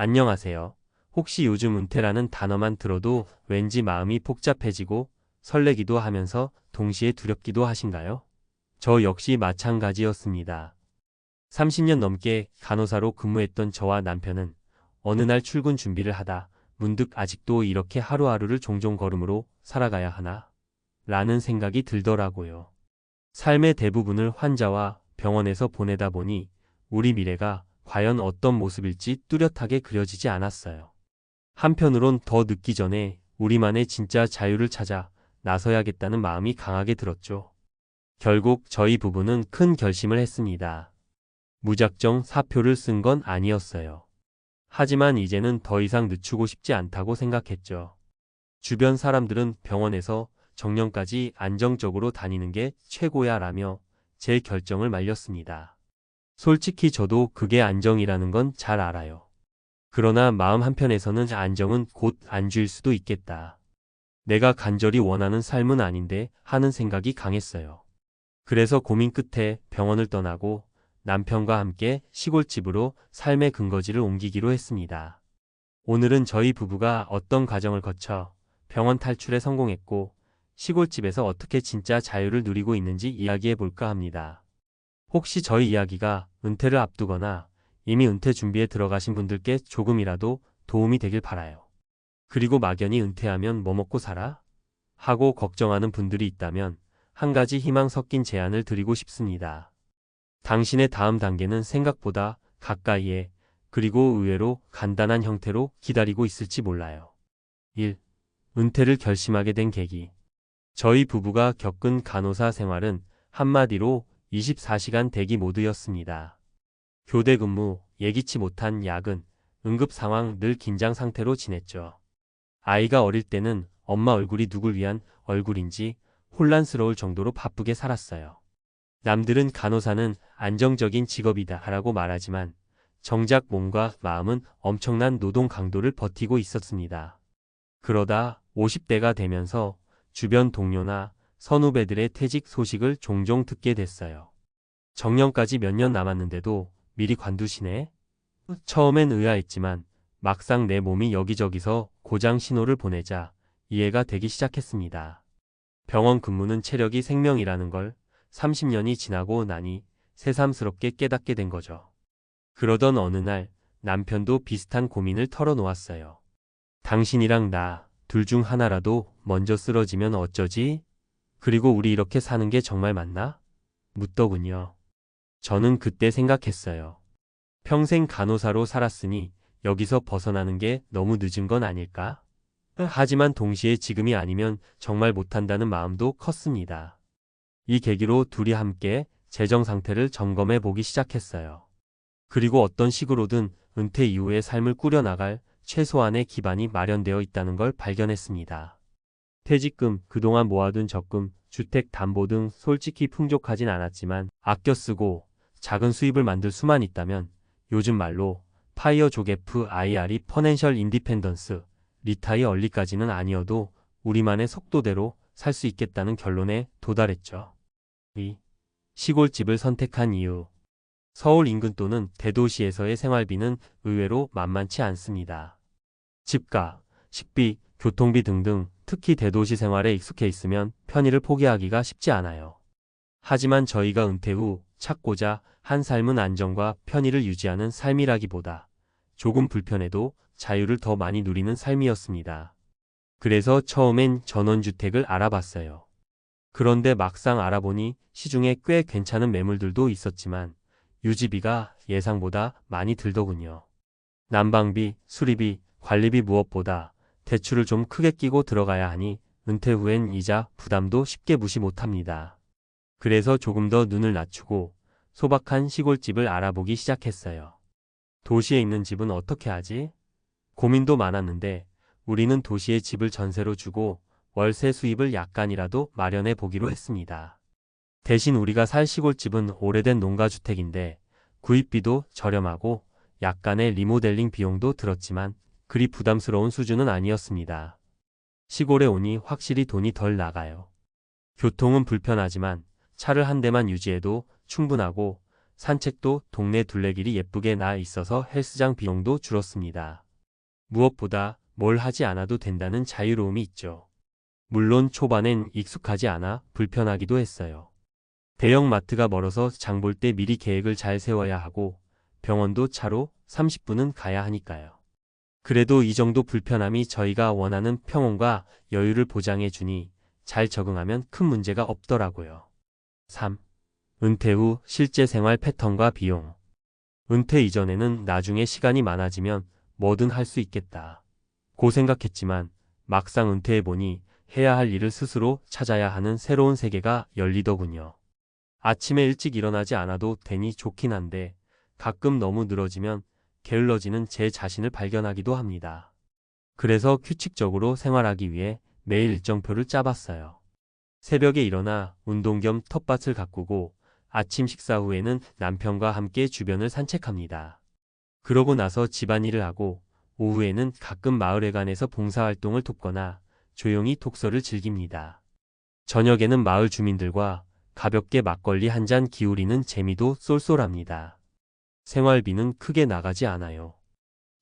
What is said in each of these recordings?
안녕하세요. 혹시 요즘 은퇴라는 단어만 들어도 왠지 마음이 복잡해지고 설레기도 하면서 동시에 두렵기도 하신가요? 저 역시 마찬가지였습니다. 30년 넘게 간호사로 근무했던 저와 남편은 어느 날 출근 준비를 하다 문득 아직도 이렇게 하루하루를 종종 걸음으로 살아가야 하나? 라는 생각이 들더라고요. 삶의 대부분을 환자와 병원에서 보내다 보니 우리 미래가 과연 어떤 모습일지 뚜렷하게 그려지지 않았어요. 한편으론 더 늦기 전에 우리만의 진짜 자유를 찾아 나서야겠다는 마음이 강하게 들었죠. 결국 저희 부부는 큰 결심을 했습니다. 무작정 사표를 쓴 건 아니었어요. 하지만 이제는 더 이상 늦추고 싶지 않다고 생각했죠. 주변 사람들은 병원에서 정년까지 안정적으로 다니는 게 최고야 라며 제 결정을 말렸습니다. 솔직히 저도 그게 안정이라는 건 잘 알아요. 그러나 마음 한편에서는 안정은 곧 안주일 수도 있겠다. 내가 간절히 원하는 삶은 아닌데 하는 생각이 강했어요. 그래서 고민 끝에 병원을 떠나고 남편과 함께 시골집으로 삶의 근거지를 옮기기로 했습니다. 오늘은 저희 부부가 어떤 과정을 거쳐 병원 탈출에 성공했고 시골집에서 어떻게 진짜 자유를 누리고 있는지 이야기해 볼까 합니다. 혹시 저희 이야기가 은퇴를 앞두거나 이미 은퇴 준비에 들어가신 분들께 조금이라도 도움이 되길 바라요. 그리고 막연히 은퇴하면 뭐 먹고 살아? 하고 걱정하는 분들이 있다면 한 가지 희망 섞인 제안을 드리고 싶습니다. 당신의 다음 단계는 생각보다 가까이에 그리고 의외로 간단한 형태로 기다리고 있을지 몰라요. 1. 은퇴를 결심하게 된 계기. 저희 부부가 겪은 간호사 생활은 한마디로 24시간 대기 모드였습니다. 교대 근무, 예기치 못한 야근, 응급 상황 늘 긴장 상태로 지냈죠. 아이가 어릴 때는 엄마 얼굴이 누굴 위한 얼굴인지 혼란스러울 정도로 바쁘게 살았어요. 남들은 간호사는 안정적인 직업이다 라고 말하지만 정작 몸과 마음은 엄청난 노동 강도를 버티고 있었습니다. 그러다 50대가 되면서 주변 동료나 선후배들의 퇴직 소식을 종종 듣게 됐어요. 정년까지 몇 년 남았는데도 미리 관두시네? 처음엔 의아했지만 막상 내 몸이 여기저기서 고장 신호를 보내자 이해가 되기 시작했습니다. 병원 근무는 체력이 생명이라는 걸 30년이 지나고 나니 새삼스럽게 깨닫게 된 거죠. 그러던 어느 날 남편도 비슷한 고민을 털어놓았어요. 당신이랑 나 둘 중 하나라도 먼저 쓰러지면 어쩌지? 그리고 우리 이렇게 사는 게 정말 맞나? 묻더군요. 저는 그때 생각했어요. 평생 간호사로 살았으니 여기서 벗어나는 게 너무 늦은 건 아닐까? 하지만 동시에 지금이 아니면 정말 못한다는 마음도 컸습니다. 이 계기로 둘이 함께 재정 상태를 점검해 보기 시작했어요. 그리고 어떤 식으로든 은퇴 이후의 삶을 꾸려나갈 최소한의 기반이 마련되어 있다는 걸 발견했습니다. 퇴직금, 그동안 모아둔 적금, 주택 담보 등 솔직히 풍족하진 않았지만 아껴 쓰고 작은 수입을 만들 수만 있다면 요즘 말로 파이어 조개프 IR이 퍼넨셜 인디펜던스, 리타이 얼리까지는 아니어도 우리만의 속도대로 살 수 있겠다는 결론에 도달했죠. 2. 시골집을 선택한 이유. 서울 인근 또는 대도시에서의 생활비는 의외로 만만치 않습니다. 집값, 식비, 교통비 등등 특히 대도시 생활에 익숙해 있으면 편의를 포기하기가 쉽지 않아요. 하지만 저희가 은퇴 후 찾고자 한 삶은 안정과 편의를 유지하는 삶이라기보다 조금 불편해도 자유를 더 많이 누리는 삶이었습니다. 그래서 처음엔 전원주택을 알아봤어요. 그런데 막상 알아보니 시중에 꽤 괜찮은 매물들도 있었지만 유지비가 예상보다 많이 들더군요. 난방비, 수리비, 관리비 무엇보다 대출을 좀 크게 끼고 들어가야 하니 은퇴 후엔 이자 부담도 쉽게 무시 못합니다. 그래서 조금 더 눈을 낮추고 소박한 시골집을 알아보기 시작했어요. 도시에 있는 집은 어떻게 하지? 고민도 많았는데 우리는 도시에 집을 전세로 주고 월세 수입을 약간이라도 마련해 보기로 했습니다. 대신 우리가 살 시골집은 오래된 농가주택인데 구입비도 저렴하고 약간의 리모델링 비용도 들었지만 그리 부담스러운 수준은 아니었습니다. 시골에 오니 확실히 돈이 덜 나가요. 교통은 불편하지만 차를 한 대만 유지해도 충분하고 산책도 동네 둘레길이 예쁘게 나 있어서 헬스장 비용도 줄었습니다. 무엇보다 뭘 하지 않아도 된다는 자유로움이 있죠. 물론 초반엔 익숙하지 않아 불편하기도 했어요. 대형 마트가 멀어서 장볼 때 미리 계획을 잘 세워야 하고 병원도 차로 30분은 가야 하니까요. 그래도 이 정도 불편함이 저희가 원하는 평온과 여유를 보장해 주니 잘 적응하면 큰 문제가 없더라고요. 3. 은퇴 후 실제 생활 패턴과 비용. 은퇴 이전에는 나중에 시간이 많아지면 뭐든 할 수 있겠다 고 생각했지만 막상 은퇴해보니 해야 할 일을 스스로 찾아야 하는 새로운 세계가 열리더군요. 아침에 일찍 일어나지 않아도 되니 좋긴 한데 가끔 너무 늘어지면 게을러지는 제 자신을 발견하기도 합니다. 그래서 규칙적으로 생활하기 위해 매일 일정표를 짜봤어요. 새벽에 일어나 운동 겸 텃밭을 가꾸고 아침 식사 후에는 남편과 함께 주변을 산책합니다. 그러고 나서 집안일을 하고 오후에는 가끔 마을회관에서 봉사활동을 돕거나 조용히 독서를 즐깁니다. 저녁에는 마을 주민들과 가볍게 막걸리 한 잔 기울이는 재미도 쏠쏠합니다. 생활비는 크게 나가지 않아요.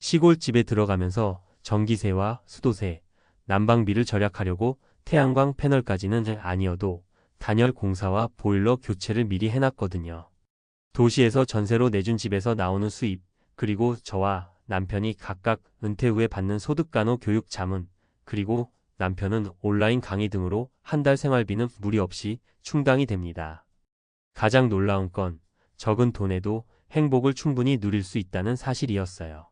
시골집에 들어가면서 전기세와 수도세, 난방비를 절약하려고 태양광 패널까지는 아니어도 단열 공사와 보일러 교체를 미리 해놨거든요. 도시에서 전세로 내준 집에서 나오는 수입, 그리고 저와 남편이 각각 은퇴 후에 받는 소득간호 교육 자문, 그리고 남편은 온라인 강의 등으로 한 달 생활비는 무리 없이 충당이 됩니다. 가장 놀라운 건 적은 돈에도 행복을 충분히 누릴 수 있다는 사실이었어요.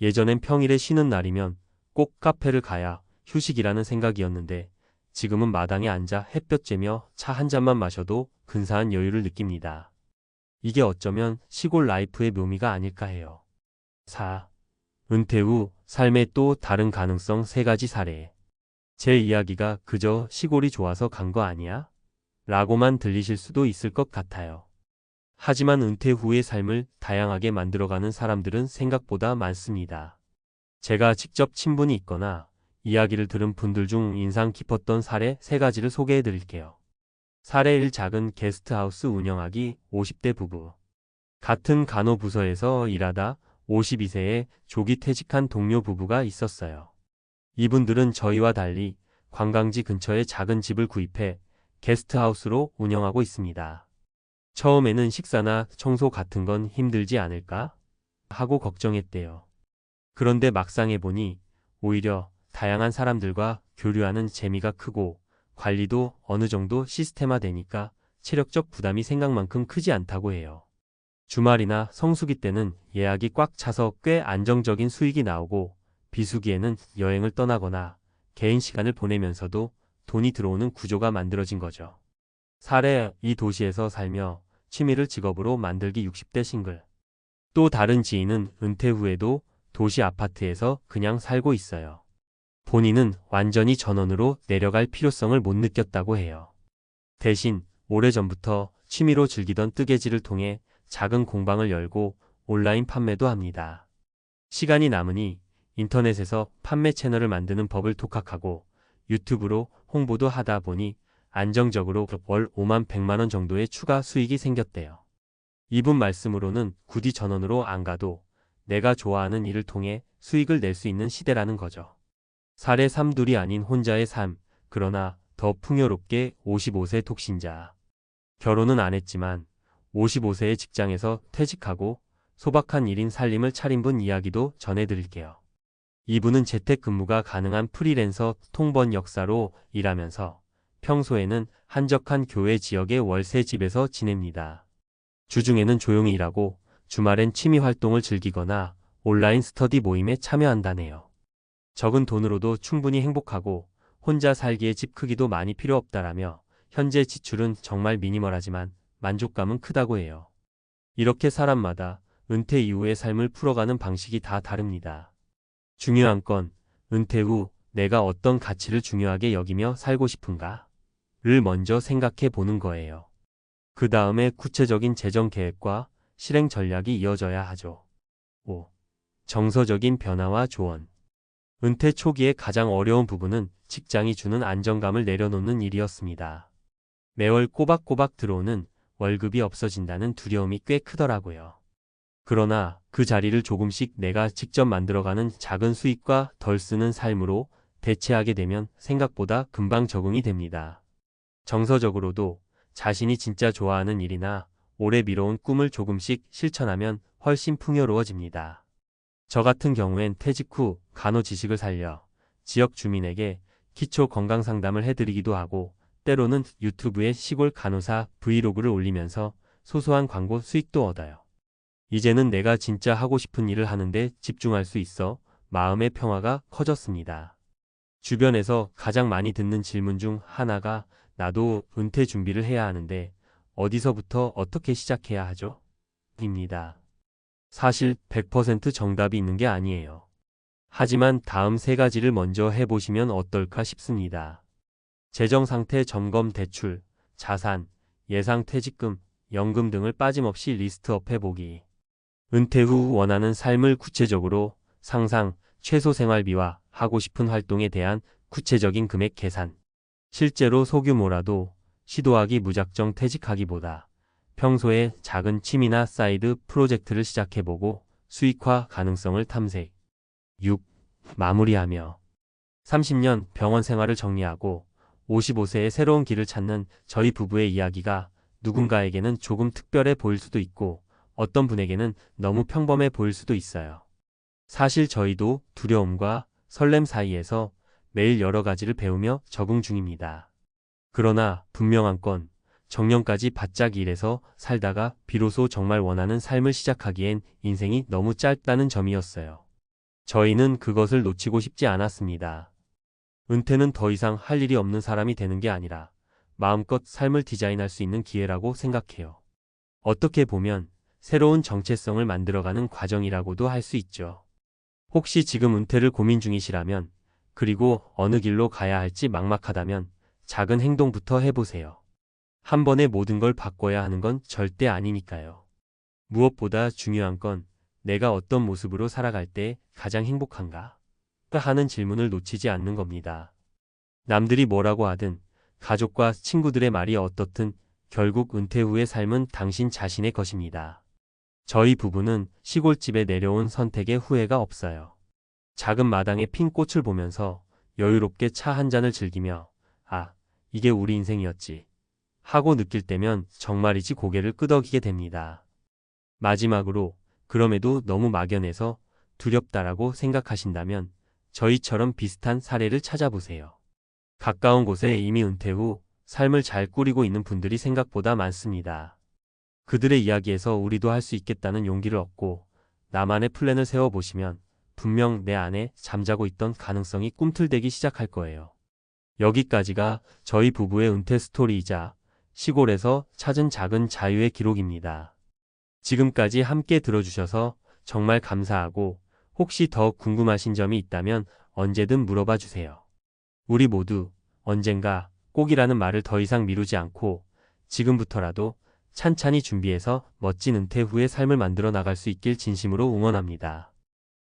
예전엔 평일에 쉬는 날이면 꼭 카페를 가야 휴식이라는 생각이었는데 지금은 마당에 앉아 햇볕 쬐며 차 한 잔만 마셔도 근사한 여유를 느낍니다. 이게 어쩌면 시골 라이프의 묘미가 아닐까 해요. 4. 은퇴 후 삶의 또 다른 가능성 3가지 사례. 제 이야기가 그저 시골이 좋아서 간 거 아니야? 라고만 들리실 수도 있을 것 같아요. 하지만 은퇴 후의 삶을 다양하게 만들어가는 사람들은 생각보다 많습니다. 제가 직접 친분이 있거나 이야기를 들은 분들 중 인상 깊었던 사례 3가지를 소개해 드릴게요. 사례 1. 작은 게스트하우스 운영하기 50대 부부. 같은 간호부서에서 일하다 52세에 조기 퇴직한 동료 부부가 있었어요. 이분들은 저희와 달리 관광지 근처에 작은 집을 구입해 게스트하우스로 운영하고 있습니다. 처음에는 식사나 청소 같은 건 힘들지 않을까 하고 걱정했대요. 그런데 막상 해보니 오히려 다양한 사람들과 교류하는 재미가 크고 관리도 어느 정도 시스템화되니까 체력적 부담이 생각만큼 크지 않다고 해요. 주말이나 성수기 때는 예약이 꽉 차서 꽤 안정적인 수익이 나오고 비수기에는 여행을 떠나거나 개인 시간을 보내면서도 돈이 들어오는 구조가 만들어진 거죠. 사례 2. 도시에서 살며 취미를 직업으로 만들기 60대 싱글. 또 다른 지인은 은퇴 후에도 도시 아파트에서 그냥 살고 있어요. 본인은 완전히 전원으로 내려갈 필요성을 못 느꼈다고 해요. 대신 오래전부터 취미로 즐기던 뜨개질을 통해 작은 공방을 열고 온라인 판매도 합니다. 시간이 남으니 인터넷에서 판매 채널을 만드는 법을 독학하고 유튜브로 홍보도 하다 보니 안정적으로 월 5만 100만 원 정도의 추가 수익이 생겼대요. 이분 말씀으로는 굳이 전원으로 안 가도 내가 좋아하는 일을 통해 수익을 낼 수 있는 시대라는 거죠. 사례 3. 둘이 아닌 혼자의 삶, 그러나 더 풍요롭게 55세 독신자. 결혼은 안 했지만 55세의 직장에서 퇴직하고 소박한 1인 살림을 차린 분 이야기도 전해드릴게요. 이분은 재택근무가 가능한 프리랜서 통번 역사로 일하면서 평소에는 한적한 교외 지역의 월세 집에서 지냅니다. 주중에는 조용히 일하고 주말엔 취미 활동을 즐기거나 온라인 스터디 모임에 참여한다네요. 적은 돈으로도 충분히 행복하고 혼자 살기에 집 크기도 많이 필요 없다라며 현재 지출은 정말 미니멀하지만 만족감은 크다고 해요. 이렇게 사람마다 은퇴 이후의 삶을 풀어가는 방식이 다 다릅니다. 중요한 건 은퇴 후 내가 어떤 가치를 중요하게 여기며 살고 싶은가를 먼저 생각해 보는 거예요. 그 다음에 구체적인 재정 계획과 실행 전략이 이어져야 하죠. 5. 정서적인 변화와 조언. 은퇴 초기에 가장 어려운 부분은 직장이 주는 안정감을 내려놓는 일이었습니다. 매월 꼬박꼬박 들어오는 월급이 없어진다는 두려움이 꽤 크더라고요. 그러나 그 자리를 조금씩 내가 직접 만들어가는 작은 수익과 덜 쓰는 삶으로 대체하게 되면 생각보다 금방 적응이 됩니다. 정서적으로도 자신이 진짜 좋아하는 일이나 오래 미뤄온 꿈을 조금씩 실천하면 훨씬 풍요로워집니다. 저 같은 경우엔 퇴직 후 간호 지식을 살려 지역 주민에게 기초 건강 상담을 해드리기도 하고 때로는 유튜브에 시골 간호사 브이로그를 올리면서 소소한 광고 수익도 얻어요. 이제는 내가 진짜 하고 싶은 일을 하는데 집중할 수 있어 마음의 평화가 커졌습니다. 주변에서 가장 많이 듣는 질문 중 하나가 나도 은퇴 준비를 해야 하는데 어디서부터 어떻게 시작해야 하죠? 입니다. 사실 100% 정답이 있는 게 아니에요. 하지만 다음 세 가지를 먼저 해보시면 어떨까 싶습니다. 재정 상태 점검 대출, 자산, 예상 퇴직금, 연금 등을 빠짐없이 리스트업 해보기. 은퇴 후 원하는 삶을 구체적으로 상상, 최소 생활비와 하고 싶은 활동에 대한 구체적인 금액 계산. 실제로 소규모라도 시도하기 무작정 퇴직하기보다 평소에 작은 취미나 사이드 프로젝트를 시작해보고 수익화 가능성을 탐색. 6. 마무리하며 30년 병원 생활을 정리하고 55세의 새로운 길을 찾는 저희 부부의 이야기가 누군가에게는 조금 특별해 보일 수도 있고 어떤 분에게는 너무 평범해 보일 수도 있어요. 사실 저희도 두려움과 설렘 사이에서 매일 여러 가지를 배우며 적응 중입니다. 그러나 분명한 건 정년까지 바짝 일해서 살다가 비로소 정말 원하는 삶을 시작하기엔 인생이 너무 짧다는 점이었어요. 저희는 그것을 놓치고 싶지 않았습니다. 은퇴는 더 이상 할 일이 없는 사람이 되는 게 아니라 마음껏 삶을 디자인할 수 있는 기회라고 생각해요. 어떻게 보면 새로운 정체성을 만들어가는 과정이라고도 할 수 있죠. 혹시 지금 은퇴를 고민 중이시라면 그리고 어느 길로 가야 할지 막막하다면 작은 행동부터 해보세요. 한 번에 모든 걸 바꿔야 하는 건 절대 아니니까요. 무엇보다 중요한 건 내가 어떤 모습으로 살아갈 때 가장 행복한가? 하는 질문을 놓치지 않는 겁니다. 남들이 뭐라고 하든 가족과 친구들의 말이 어떻든 결국 은퇴 후의 삶은 당신 자신의 것입니다. 저희 부부는 시골집에 내려온 선택에 후회가 없어요. 작은 마당에 핀 꽃을 보면서 여유롭게 차 한 잔을 즐기며 아, 이게 우리 인생이었지 하고 느낄 때면 정말이지 고개를 끄덕이게 됩니다. 마지막으로 그럼에도 너무 막연해서 두렵다라고 생각하신다면 저희처럼 비슷한 사례를 찾아보세요. 가까운 곳에 이미 은퇴 후 삶을 잘 꾸리고 있는 분들이 생각보다 많습니다. 그들의 이야기에서 우리도 할 수 있겠다는 용기를 얻고 나만의 플랜을 세워보시면 분명 내 안에 잠자고 있던 가능성이 꿈틀대기 시작할 거예요. 여기까지가 저희 부부의 은퇴 스토리이자 시골에서 찾은 작은 자유의 기록입니다. 지금까지 함께 들어주셔서 정말 감사하고 혹시 더 궁금하신 점이 있다면 언제든 물어봐 주세요. 우리 모두 언젠가 꼭이라는 말을 더 이상 미루지 않고 지금부터라도 찬찬히 준비해서 멋진 은퇴 후의 삶을 만들어 나갈 수 있길 진심으로 응원합니다.